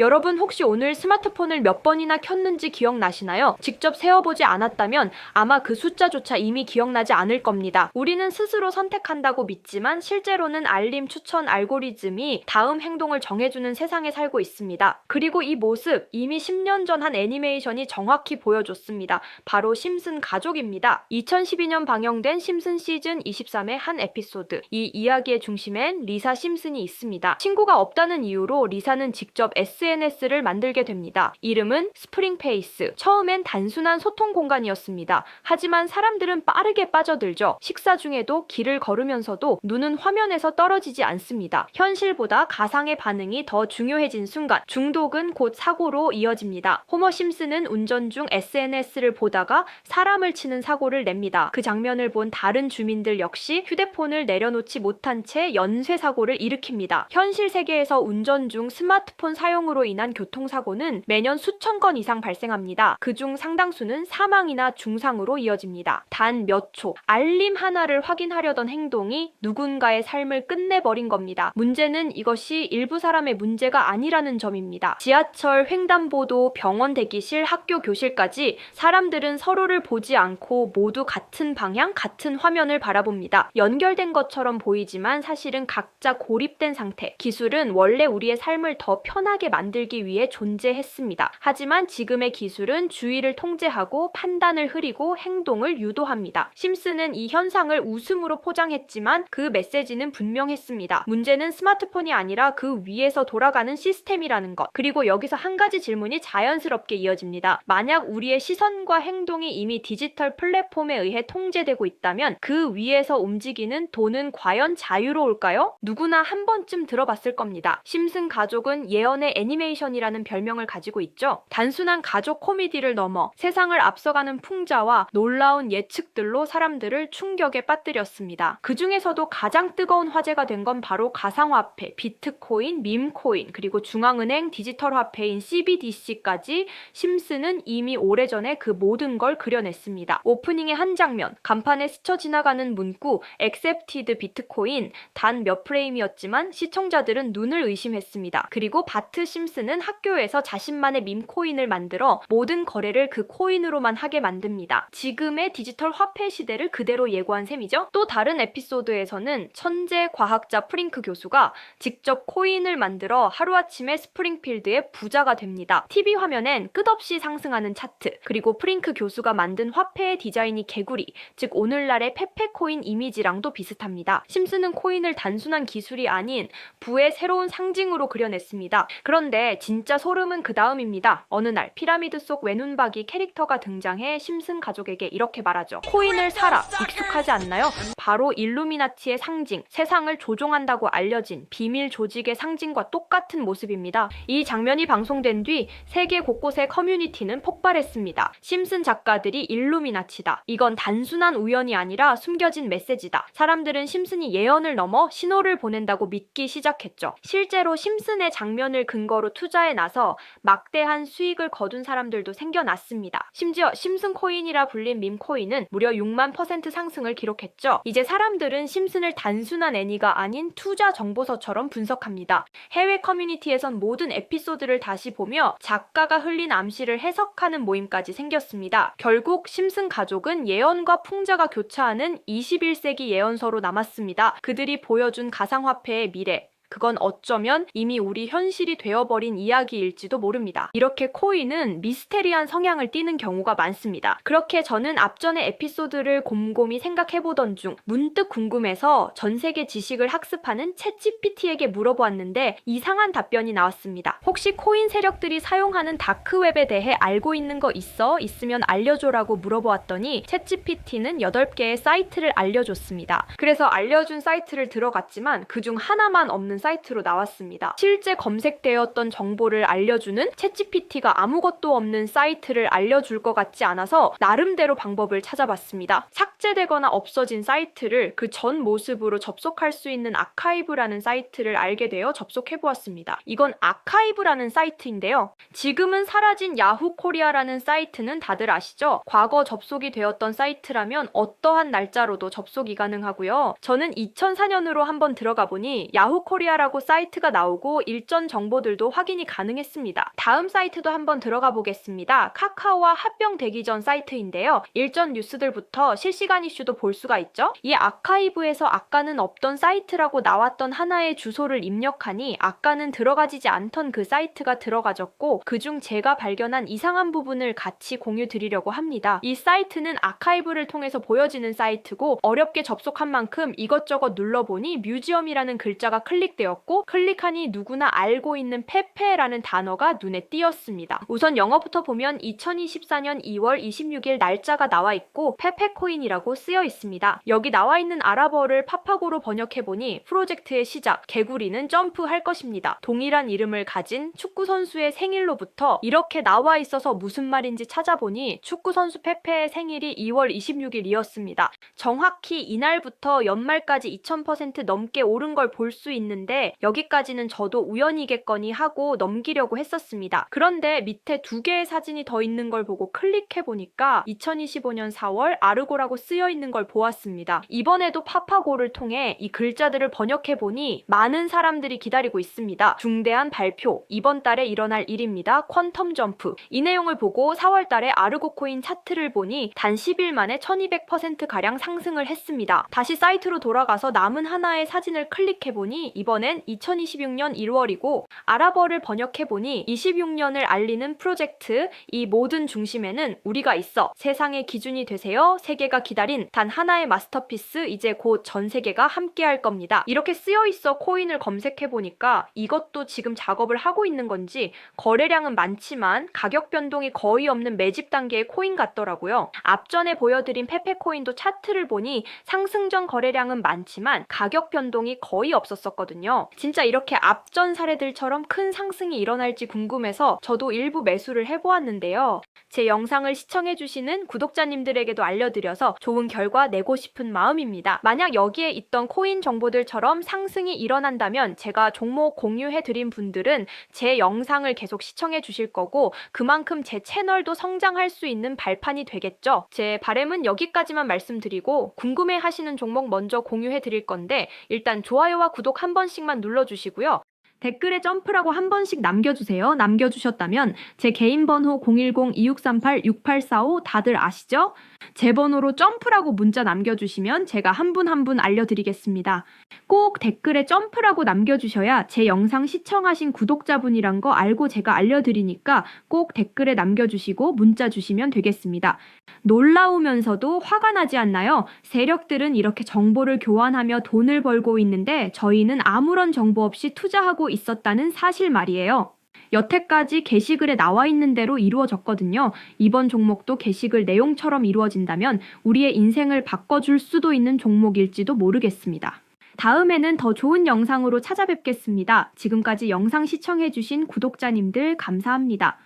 여러분 혹시 오늘 스마트폰을 몇 번이나 켰는지 기억나시나요? 직접 세어보지 않았다면 아마 그 숫자조차 이미 기억나지 않을 겁니다. 우리는 스스로 선택한다고 믿지만 실제로는 알림 추천 알고리즘이 다음 행동을 정해주는 세상에 살고 있습니다. 그리고 이 모습 이미 10년 전 한 애니메이션이 정확히 보여줬습니다. 바로 심슨 가족입니다. 2012년 방영된 심슨 시즌 23의 한 에피소드. 이 이야기의 중심엔 리사 심슨이 있습니다. 친구가 없다는 이유로 리사는 직접 SNS를 만들게 됩니다. 이름은 스프링페이스. 처음엔 단순한 소통 공간이었습니다. 하지만 사람들은 빠르게 빠져들죠. 식사 중에도 길을 걸으면서도 눈은 화면에서 떨어지지 않습니다. 현실보다 가상의 반응이 더 중요해진 순간 중독은 곧 사고로 이어집니다. 호머 심슨은 운전 중 SNS를 보다가 사람을 치는 사고를 냅니다. 그 장면을 본 다른 주민들 역시 휴대폰을 내려놓지 못한 채 연쇄사고를 일으킵니다. 현실 세계에서 운전 중 스마트폰 사용으로 인한 교통사고는 매년 수천 건 이상 발생합니다. 그중 상당수는 사망이나 중상으로 이어집니다. 단 몇 초, 알림 하나를 확인하려던 행동이 누군가의 삶을 끝내버린 겁니다. 문제는 이것이 일부 사람의 문제가 아니라는 점입니다. 지하철, 횡단보도, 병원 대기실, 학교 교실까지 사람들은 서로를 보지 않고 모두 같은 방향, 같은 화면을 바라봅니다. 연결된 것처럼 보이지만 사실은 각자 고립된 상태. 기술은 원래 우리의 삶을 더 편하게 만들기 위해 존재했습니다. 하지만 지금의 기술은 주의를 통제하고 판단을 흐리고 행동을 유도합니다. 심슨은 이 현상을 웃음으로 포장했지만 그 메시지는 분명했습니다. 문제는 스마트폰이 아니라 그 위에서 돌아가는 시스템이라는 것. 그리고 여기서 한 가지 질문이 자연스럽게 이어집니다. 만약 우리의 시선과 행동이 이미 디지털 플랫폼에 의해 통제되고 있다면 그 위에서 움직이는 돈은 과연 자유로울까요? 누구나 한 번쯤 들어봤을 겁니다. 심슨 가족은 예언의 애니메이션이라는 별명을 가지고 있죠. 단순한 가족 코미디를 넘어 세상을 앞서가는 풍자와 놀라운 예측들로 사람들을 충격에 빠뜨렸습니다. 그 중에서도 가장 뜨거운 화제가 된 건 바로 가상화폐, 비트코인, 밈코인, 그리고 중앙은행 디지털 화폐인 CBDC까지 심슨은 이미 오래전에 그 모든 걸 그려냈습니다. 오프닝의 한 장면, 간판에 스쳐 지나가는 문구 Accepted 비트코인 단 몇 프레임이었지만 시청자들은 눈을 의심했습니다. 그리고 바트 심슨은 학교에서 자신만의 밈코인을 만들어 모든 거래를 그 코인으로만 하게 만듭니다. 지금의 디지털 화폐 시대를 그대로 예고한 셈이죠. 또 다른 에피소드에서는 천재 과학자 프링크 교수가 직접 코인을 만들어 하루아침에 스프링필드의 부자가 됩니다. TV 화면엔 끝없이 상승하는 차트, 그리고 프링크 교수가 만든 화폐의 디자인이 개구리, 즉 오늘날의 페페코인 이미지랑도 비슷합니다. 심슨은 코인을 단순한 기술이 아닌 부의 새로운 상징으로 그려냈습니다. 그런데 진짜 소름은 그 다음입니다. 어느 날 피라미드 속 외눈박이 캐릭터가 등장해 심슨 가족에게 이렇게 말하죠. 코인을 사라. 익숙하지 않나요? 바로 일루미나티의 상징, 세상을 조종한다고 알려진 비밀 조직의 상징과 똑같은 모습입니다. 이 장면이 방송된 뒤 세계 곳곳의 커뮤니티는 폭발했습니다. 심슨 작가들이 일루미나티다. 이건 단순한 우연이 아니라 숨겨진 메시지다. 사람들은 심슨이 예언을 넘어 신호를 보낸다고 믿기 시작했죠. 실제로 심슨의 장면을 근거로 투자에 나서 막대한 수익을 거둔 사람들도 생겨났습니다. 심지어 심슨 코인이라 불린 밈코인은 무려 6만% 상승을 기록했죠. 이제 사람들은 심슨을 단순한 애니가 아닌 투자 정보서처럼 분석합니다. 해외 커뮤니티에선 모든 에피소드를 다시 보며 작가가 흘린 암시를 해석하는 모임까지 생겼습니다. 결국 심슨 가족은 예언과 풍자가 교차하는 21세기 예언서로 남았습니다. 그들이 보여준 가상화폐의 미래, 그건 어쩌면 이미 우리 현실이 되어버린 이야기일지도 모릅니다. 이렇게 코인은 미스테리한 성향을 띠는 경우가 많습니다. 그렇게 저는 앞전의 에피소드를 곰곰이 생각해보던 중 문득 궁금해서 전 세계 지식을 학습하는 챗GPT에게 물어보았는데 이상한 답변이 나왔습니다. 혹시 코인 세력들이 사용하는 다크웹에 대해 알고 있는 거 있어? 있으면 알려줘라고 물어보았더니 챗GPT는 8개의 사이트를 알려줬습니다. 그래서 알려준 사이트를 들어갔지만 그중 하나만 없는 사이트로 나왔습니다. 실제 검색되었던 정보를 알려주는 챗GPT가 아무것도 없는 사이트를 알려줄 것 같지 않아서 나름대로 방법을 찾아봤습니다. 삭제되거나 없어진 사이트를 그 전 모습으로 접속할 수 있는 아카이브라는 사이트를 알게 되어 접속해보았습니다. 이건 아카이브라는 사이트인데요. 지금은 사라진 야후 코리아라는 사이트는 다들 아시죠? 과거 접속이 되었던 사이트라면 어떠한 날짜로도 접속이 가능하고요. 저는 2004년으로 한번 들어가 보니 야후 코리아 코리아라고 사이트가 나오고 일전 정보들도 확인이 가능했습니다. 다음 사이트도 한번 들어가 보겠습니다. 카카오와 합병되기 전 사이트인데요. 일전 뉴스들부터 실시간 이슈도 볼 수가 있죠. 이 아카이브에서 아까는 없던 사이트라고 나왔던 하나의 주소를 입력하니 아까는 들어가지지 않던 그 사이트가 들어가졌고, 그중 제가 발견한 이상한 부분을 같이 공유 드리려고 합니다. 이 사이트는 아카이브를 통해서 보여지는 사이트고, 어렵게 접속한 만큼 이것저것 눌러보니 뮤지엄이라는 글자가 클릭되었고, 클릭하니 누구나 알고 있는 페페라는 단어가 눈에 띄었습니다. 우선 영어부터 보면 2024년 2월 26일 날짜가 나와 있고 페페코인이라고 쓰여 있습니다. 여기 나와 있는 아랍어를 파파고로 번역해보니 프로젝트의 시작, 개구리는 점프할 것입니다. 동일한 이름을 가진 축구선수의 생일로부터 이렇게 나와 있어서 무슨 말인지 찾아보니 축구선수 페페의 생일이 2월 26일이었습니다. 정확히 이날부터 연말까지 2000% 넘게 오른 걸 볼 수 있는데, 여기까지는 저도 우연이겠거니 하고 넘기려고 했었습니다. 그런데 밑에 두 개의 사진이 더 있는 걸 보고 클릭해보니까 2025년 4월 아르고라고 쓰여 있는 걸 보았습니다. 이번에도 파파고를 통해 이 글자들을 번역해보니 많은 사람들이 기다리고 있습니다. 중대한 발표, 이번 달에 일어날 일입니다. 퀀텀 점프. 이 내용을 보고 4월 달에 아르고 코인 차트를 보니 단 10일 만에 1200%가량 상승을 했습니다. 다시 사이트로 돌아가서 남은 하나의 사진을 클릭해보니 이번엔 2026년 1월이고 아랍어를 번역해보니 26년을 알리는 프로젝트, 이 모든 중심에는 우리가 있어. 세상의 기준이 되세요. 세계가 기다린 단 하나의 마스터피스, 이제 곧 전 세계가 함께할 겁니다. 이렇게 쓰여있어 코인을 검색해보니까 이것도 지금 작업을 하고 있는 건지 거래량은 많지만 가격 변동이 거의 없는 매집 단계의 코인 같더라고요. 앞전에 보여드린 페페코인도 차트를 보니 상승 전 거래량은 많지만 가격 변동이 거의 없었거든요. 진짜 이렇게 앞전 사례들처럼 큰 상승이 일어날지 궁금해서 저도 일부 매수를 해보았는데요. 제 영상을 시청해주시는 구독자님들에게도 알려드려서 좋은 결과 내고 싶은 마음입니다. 만약 여기에 있던 코인 정보들처럼 상승이 일어난다면 제가 종목 공유해드린 분들은 제 영상을 계속 시청해주실 거고, 그만큼 제 채널도 성장할 수 있는 발판이 되겠죠. 제 바람은 여기까지만 말씀드리고, 궁금해하시는 종목 먼저 공유해드릴 건데 일단 좋아요와 구독 한 번씩만 눌러주시고요. 댓글에 점프라고 한 번씩 남겨주세요. 남겨주셨다면 제 개인 번호 010-2638-6845 다들 아시죠? 제 번호로 점프라고 문자 남겨주시면 제가 한 분 한 분 알려드리겠습니다. 꼭 댓글에 점프라고 남겨주셔야 제 영상 시청하신 구독자분이란 거 알고 제가 알려드리니까 꼭 댓글에 남겨주시고 문자 주시면 되겠습니다. 놀라우면서도 화가 나지 않나요? 세력들은 이렇게 정보를 교환하며 돈을 벌고 있는데 저희는 아무런 정보 없이 투자하고 있었다는 사실 말이에요. 여태까지 게시글에 나와 있는 대로 이루어졌거든요. 이번 종목도 게시글 내용처럼 이루어진다면 우리의 인생을 바꿔줄 수도 있는 종목일지도 모르겠습니다. 다음에는 더 좋은 영상으로 찾아뵙겠습니다. 지금까지 영상 시청해주신 구독자님들 감사합니다.